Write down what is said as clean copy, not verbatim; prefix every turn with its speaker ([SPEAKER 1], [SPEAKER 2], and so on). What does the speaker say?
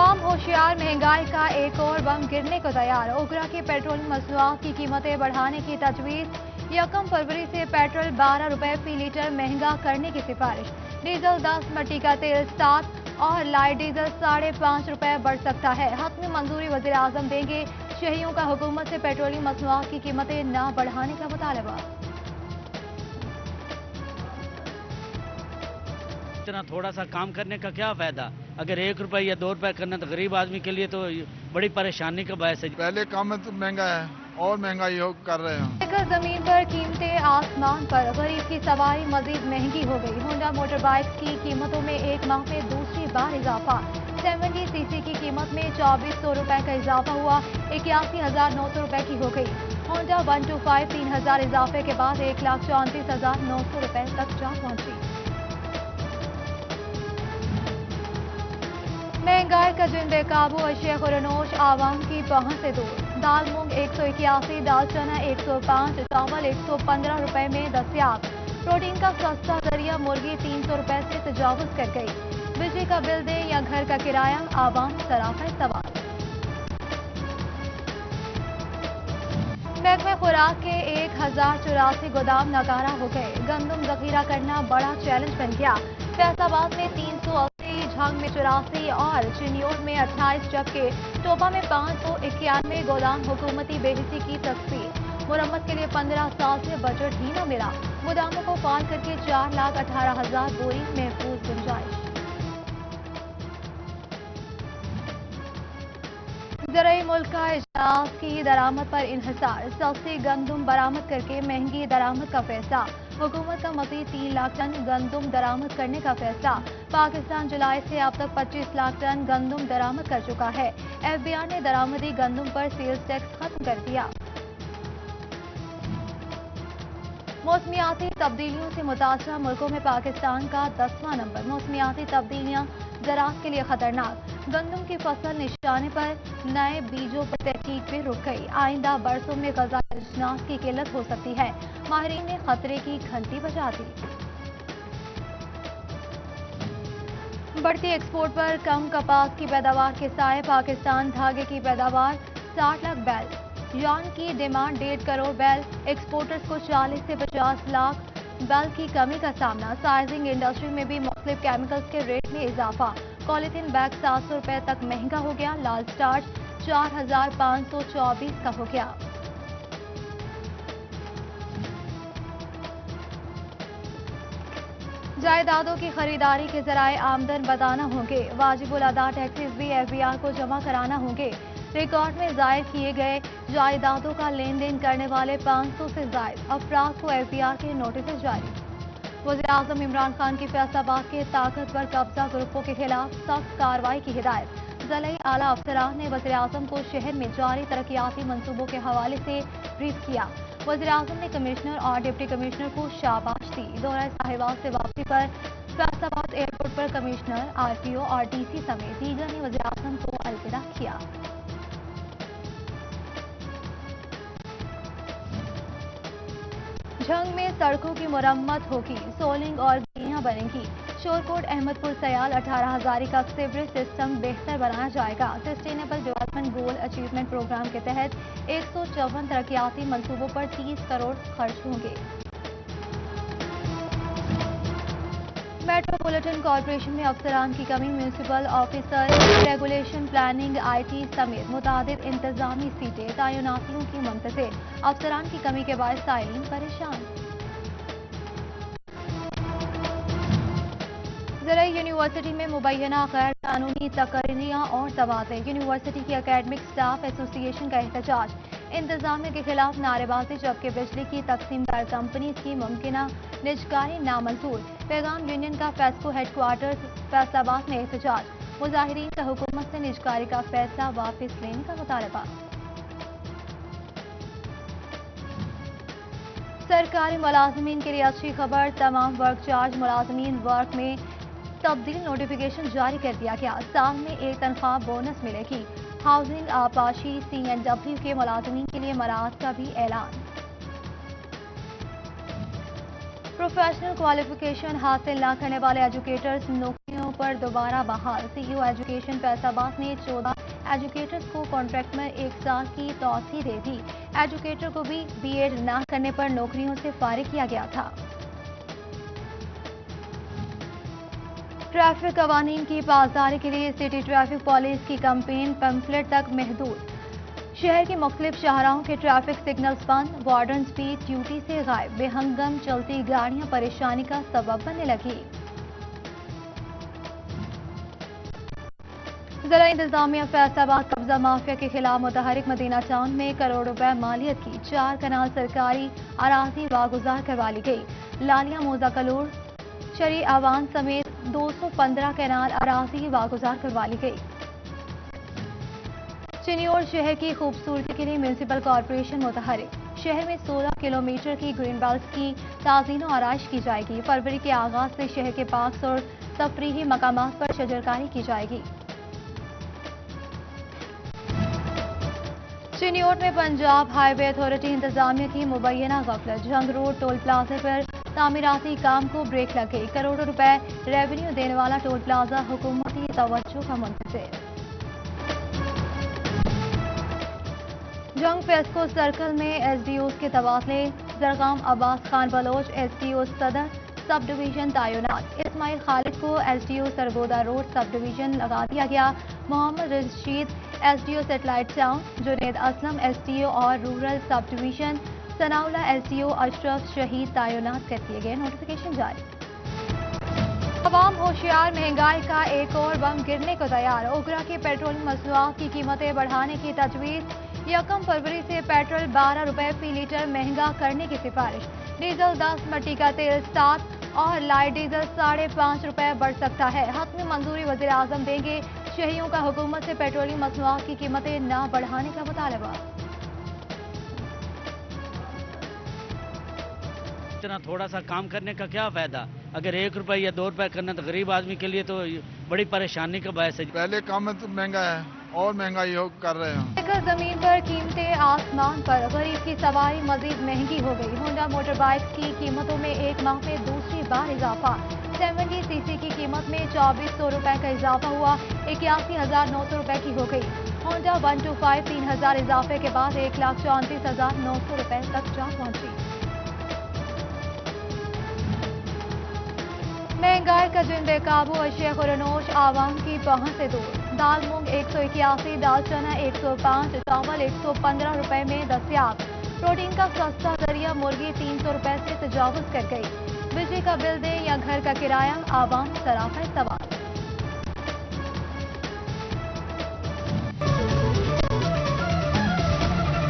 [SPEAKER 1] आवाम होशियार, महंगाई का एक और बम गिरने को तैयार। ओगरा की पेट्रोलियम मसनूआत की कीमतें बढ़ाने की तजवीज़। 1 फरवरी से पेट्रोल 12 रुपए फी लीटर महंगा करने की सिफारिश। डीजल 10, मिट्टी का तेल 7 और लाइट डीजल 5.5 रुपए बढ़ सकता है। हतमी मंजूरी वज़ीर आज़म देंगे। शहरियों का हुकूमत से पेट्रोलियम मसनूआत की कीमतें न बढ़ाने का मुतालबा।
[SPEAKER 2] इतना थोड़ा सा काम करने का क्या फायदा? अगर 1 रुपए या 2 रुपए करना तो गरीब आदमी के लिए तो बड़ी परेशानी का बायस है।
[SPEAKER 3] पहले काम तो महंगा है और महंगाई कर रहे हैं।
[SPEAKER 1] जमीन पर कीमतें आसमान पर, गरीब की सवारी मजीद महंगी हो गई। होंडा मोटर बाइक्स की कीमतों में एक माह में दूसरी बार इजाफा। 70 सीसी की कीमत में 2400 रुपए का इजाफा हुआ, 81,900 रुपए की हो गई। होंडा 125 3,000 इजाफे के बाद 1,34,900 रुपए तक जा पहुंची। महंगाई का जिन बेकाबू, अशिया खुरनोश आवाम की पहुंच से दूर। दाल मूंग 181, दाल चना 105, चावल 115 रुपए में दस्तयाब। प्रोटीन का सस्ता जरिया मुर्गी 300 रुपए से तजावुज कर गई। बिजली का बिल दें या घर का किराया, आवाम सराफा सवाल। महकमे खुराक के 1084 गोदाम नकारा हो गए। गंदम जखीरा करना बड़ा चैलेंज बन गया। फैसलाबाद में 380, झंग में 84 और चिन्योर में 28 जबकि टोपा में 591 गोदाम हुकूमती बेहिसी की तस्वीर। मुरम्मत के लिए 15 साल से बजट ही न मिला। गोदामों को फाल करके 4,18,000 बोरी महफूज गुंजाइश। ज़राई मुल्क का इजलास की दरामद पर इन्हिसार। सस्ती गंदम बरामद करके महंगी दरामद का फैसला। हुकूमत का मज़ीद 3 लाख टन गंदम दरामद करने का फैसला। पाकिस्तान जुलाई से अब तक 25 लाख टन गंदम दरामद कर चुका है। FBI ने दरामदी गंदम पर सेल्स टैक्स खत्म कर दिया। मौसमियाती तब्दीलियों से मुतासरा मुल्कों में पाकिस्तान का 10वां नंबर। मौसमियाती तब्दीलियां ज़राअत के लिए खतरनाक। गंदम की फसल निशाने पर, नए बीजों पर तहकीक भी रुक गई। आइंदा बरसों में ग़िज़ाई अजनास की किल्लत हो सकती है। माहिरीन ने खतरे की घंटी बजा दी। बढ़ती एक्सपोर्ट पर कम कपास की पैदावार के साए। पाकिस्तान धागे की पैदावार 60 लाख बैल, यार्न की डिमांड 1.5 करोड़ बैल। एक्सपोर्टर्स को 40 से 50 लाख बैल की कमी का सामना। साइजिंग इंडस्ट्री में भी मुख्तलिफ केमिकल्स के रेट में इजाफा। पॉलीथीन बैग 700 रुपए तक महंगा हो गया। लाल स्टार्च 4,524 का हो गया। जायदादों की खरीदारी के जराए आमदन बताना होंगे। वाजिबुल अदा टैक्सेस भी FBI को जमा कराना होंगे। रिकॉर्ड में जाहिर किए गए जायदादों का लेन देन करने वाले 500 से ज्यादा अफराद को FBI के नोटिस जारी। वज़ीर-ए-आज़म इमरान खान की फैसलाबाद के ताकतवर कब्जा ग्रुपों के खिलाफ सख्त कार्रवाई की हिदायत। ज़िला आला अफसरान ने वज़ीर-ए-आज़म को शहर में जारी तरक्याती मंसूबों के हवाले से ब्रीफ किया। वज़ीर-ए-आज़म ने कमिश्नर और डिप्टी कमिश्नर को शाबाश दी। दौरा साहिवाल से वापसी पर फैसलाबाद एयरपोर्ट पर कमिश्नर, RPO और DC समेत दीगर ने वज़ीर-ए-आज़म को अलविदा किया। झंग में सड़कों की मुरम्मत होगी, सोलिंग और गलियां बनेंगी। शोरकोट अहमदपुर सयाल 18 हजारी का सीवरेज सिस्टम बेहतर बनाया जाएगा। Sustainable development goal achievement programme के तहत 154 तरक्याती मंसूबों पर 30 करोड़ खर्च होंगे। मेट्रोपॉलिटन कॉरपोरेशन में अफसरान की कमी। Municipal officer, regulation, planning, IT समेत मुतादिद इंतजामी सीटें। तैनातियों की मुंतज़िर। अफसरान की कमी के बायस साइलिन परेशान। ज़राई यूनिवर्सिटी में मुबैना गैर कानूनी तकरीरियाँ और तबादले। यूनिवर्सिटी की एकेडमिक स्टाफ एसोसिएशन का एहतजाज। इंतजामिया के खिलाफ नारेबाजी, जबकि बिजली की तकसीमदार कंपनी की मुमकिना निजकारी नामंजूर। पैगाम यूनियन का फेस्को हेडक्वार्टर फैसलाबाद में एहतजाज। मुजाहिरीन का हुकूमत से निजकारी का फैसला वापस लेने का मुतालबा। सरकारी मुलाजमीन के लिए अच्छी खबर। तमाम वर्क चार्ज मुलाजमीन वर्क में तब्दील नोटिफिकेशन जारी कर दिया गया। साल में एक तनख्वाह बोनस मिलेगी। हाउसिंग, आपाशी, CNW के मुलाजमीन के लिए मराहत का भी ऐलान। प्रोफेशनल क्वालिफिकेशन हासिल न करने वाले एजुकेटर्स नौकरियों पर दोबारा बहाल। सीईओ एजुकेशन फैसलाबाद ने 14 एजुकेटर्स को कॉन्ट्रैक्ट में 1 साल की तौसीह दे दी। एजुकेटर को भी बीएड न करने पर नौकरियों से फारिग किया गया था। ट्रैफिक कवानीन की पासदारी के लिए सिटी ट्रैफिक पुलिस की कैंपेन पैम्फलेट तक महदूद। शहर के मुख्तलिफ शाहराहों के ट्रैफिक सिग्नल्स बंद, वार्डन स्पीड ड्यूटी से गायब, बेहंगम चलती गाड़ियां परेशानी का सबब बनने लगी। जिला इंतजामिया फैसलाबाद कब्जा माफिया के खिलाफ मुतहरिक मदीना टाउन में करोड़ रुपए मालियत की 4 कनाल सरकारी अराजी वागुजार करवा ली गई। लालिया मोजा कलोर शरी आवान समेत 215 कनाल अराजी वागुजार करवा ली गई। चिन्योर शहर की खूबसूरती के लिए म्यूनिसिपल कॉरपोरेशन मुतहरिक। शहर में 16 किलोमीटर की ग्रीन बेल्ट की ताज़ीन और आराइश की जाएगी। फरवरी के आगाज से शहर के पार्क्स और तफरीही मकामात पर शजरकारी की जाएगी। चिन्योर में पंजाब हाईवे अथॉरिटी इंतजामिया की मुबैना गफलत। जंग रोड टोल प्लाजा पर तामीराती काम को ब्रेक लग गई। करोड़ों रुपए रेवेन्यू देने वाला टोल प्लाजा हुकूमती तवज्जो का मुंतज़िर। जंग फेस्को सर्कल में एसडीओ के तबादले। जरगाम अब्बास खान बलोच एसडीओ सदर सब डिवीजन तैनात। इस्माइल खालिद को SDO Sargodha road sub division लगा दिया गया। Mohammad Rashid SDO satellite town, Junaid Aslam SDO और rural sub division, Sanaullah SDO Ashraf Shaheed तैनात कर दिए गए। नोटिफिकेशन जारी। अवाम होशियार, महंगाई का एक और बम गिरने को तैयार। ओगरा के पेट्रोलियम मसनूआत की कीमतें बढ़ाने की तजवीज़। 1 फरवरी से पेट्रोल 12 रुपए फी लीटर महंगा करने की सिफारिश। डीजल 10, मट्टी का तेल 7 और लाइट डीजल 5.5 रुपए बढ़ सकता है। हतमी मंजूरी वज़ीर आज़म देंगे। शहरियों का हुकूमत से पेट्रोलियम मसनूआत की कीमतें न बढ़ाने का मुतालबा।
[SPEAKER 2] इतना थोड़ा सा काम करने का क्या फायदा? अगर 1 रुपए या 2 रुपए करना तो गरीब आदमी के लिए तो बड़ी परेशानी का बायस है।
[SPEAKER 3] पहले काम में तो महंगा है और महंगाई कर रहे हैं।
[SPEAKER 1] लेकर जमीन पर कीमतें आसमान पर। गरीब की सवारी मजीद महंगी हो गई। होंडा मोटर बाइक्स की कीमतों में एक माह में दूसरी बार इजाफा। 70 सीसी की कीमत में 2400 रुपए का इजाफा हुआ। 81,900 रुपए की हो गई। होंडा 125 3000 इजाफे के बाद 1,34,900 रुपए तक जा पहुंची। महंगाई का जिन बेकाबू अशिया खुरनोश आवाम की पहुंच से दूर। दाल मूंग 181, दाल चना 105, चावल 115 रुपए में दस्तयाब। प्रोटीन का सस्ता जरिया मुर्गी 300 रुपए से तजावुज कर गई। बिजली का बिल दें या घर का किराया, आवाम सराफा सवाल।